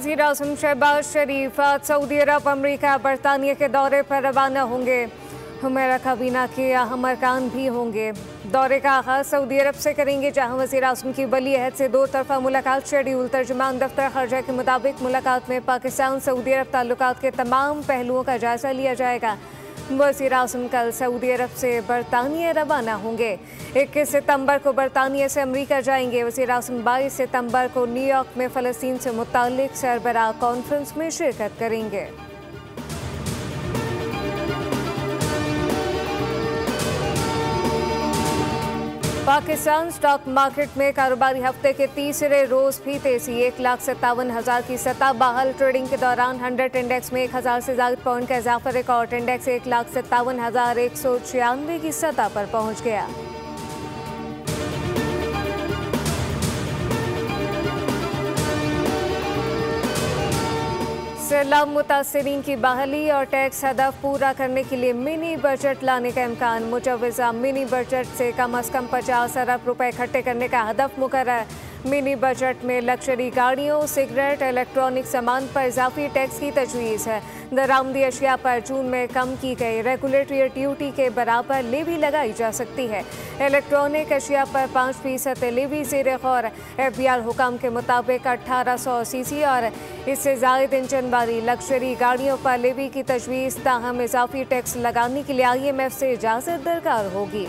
वज़ीर आज़म शहबाज शरीफ आज सऊदी अरब, अमरीका, बरतानिया के दौरे पर रवाना होंगे। हुमैरा काबीना के अहम अरकान भी होंगे। दौरे का आगाज़ सऊदी अरब से करेंगे, जहां वज़ीर आज़म की वली अहद से 2 तरफ़ा मुलाकात शेड्यूल। तर्जुमान दफ्तर ख़ारजा के मुताबिक मुलाकात में पाकिस्तान सऊदी अरब ताल्लुकात के तमाम पहलुओं का जायज़ा लिया जाएगा। वज़ीर आज़म कल सऊदी अरब से बरतानिया रवाना होंगे। 21 सितंबर को बरतानिया से अमरीका जाएंगे। वज़ीर आज़म 22 सितंबर को न्यूयॉर्क में फ़लस्तीन से मुताल्लिक़ सरबराह कॉन्फ्रेंस में शिरकत करेंगे। पाकिस्तान स्टॉक मार्केट में कारोबारी हफ्ते के तीसरे रोज भी तेजी। 1,57,000 की सतह बहाल। ट्रेडिंग के दौरान 100 इंडेक्स में 1,000 से ज़ायद पॉइंट का इजाफा। रिकॉर्ड इंडेक्स 1,57,196 की सतह पर पहुंच गया। सैलाब मुतासिरीन की बहाली और टैक्स हदफ पूरा करने के लिए मिनी बजट लाने का इम्कान। मुजव्वज़ा मिनी बजट से कम 50 अरब रुपए इकट्ठे करने का हदफ मुकर्रर। मिनी बजट में लग्जरी गाड़ियों, सिगरेट, इलेक्ट्रॉनिक सामान पर इजाफी टैक्स की तजवीज़ है। दरामदी अशिया पर जून में कम की गई रेगुलेटरी ड्यूटी के बराबर लेवी लगाई जा सकती है। इलेक्ट्रॉनिक अशिया पर 5% लेवी ज़ेर गौर। FBI हुकाम के मुताबिक 1800 सीसी और इससे ज़ायद इंजन वाली लग्जरी गाड़ियों पर लेवी की तजवीज़। ताहम इजाफी टैक्स लगाने के लिए IMF से इजाज़त दरकार होगी।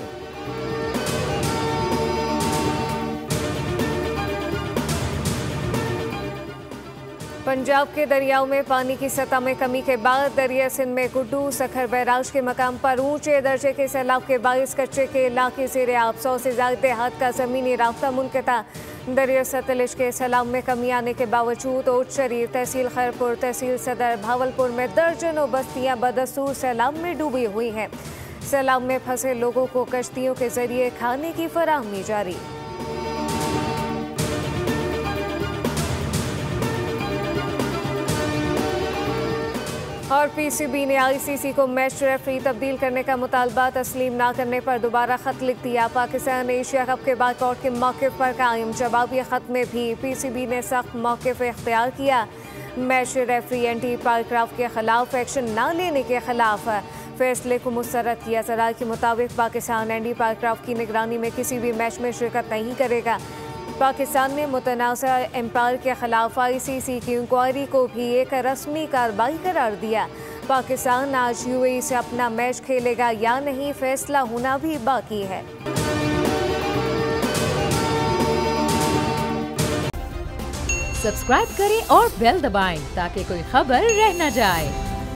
पंजाब के दरियाओं में पानी की सतह में कमी के बाद दरिया सिंध में गुड्डू सखर बैराज के मकाम पर ऊंचे दर्जे के सैलाब के बायस कच्चे के इलाके ज़ेरे आब। 100 से ज़ायद देहात का ज़मीनी राब्ता मुनक़ता। दरिया सतलुज के सैलाब में कमी आने के बावजूद ओट शरीफ, तहसील खैरपुर, तहसील सदर, भावलपुर में दर्जनों बस्तियां बदस्तूर सैलाब में डूबी हुई हैं। सैलाब में फंसे लोगों को कश्तियों के जरिए खाने की फराहमी जारी। और PCB ने ICC को मैच रेफरी तब्दील करने का मुतालबा तस्लीम ना करने पर दोबारा खत लिख दिया। पाकिस्तान एशिया कप के बायकॉट के मौक़िफ़ पर कायम। जवाबी खत में भी PCB ने सख्त मौक़िफ़ इख्तियार किया। मैच रेफरी एंटी पायक्राफ्ट के खिलाफ एक्शन न लेने के खिलाफ फैसले को मुस्तरद किया। ज़राए के मुताबिक पाकिस्तान एंटी पायक्राफ्ट की निगरानी में किसी भी मैच में शिरकत नहीं करेगा। पाकिस्तान ने मुतनाज़ा एम्पायर के खिलाफ ICC की इंक्वायरी को भी एक रस्मी कार्रवाई करार दिया। पाकिस्तान आज UAE से अपना मैच खेलेगा या नहीं, फैसला होना भी बाकी है। सब्सक्राइब करें और बेल दबाएं ताकि कोई खबर रह न जाए।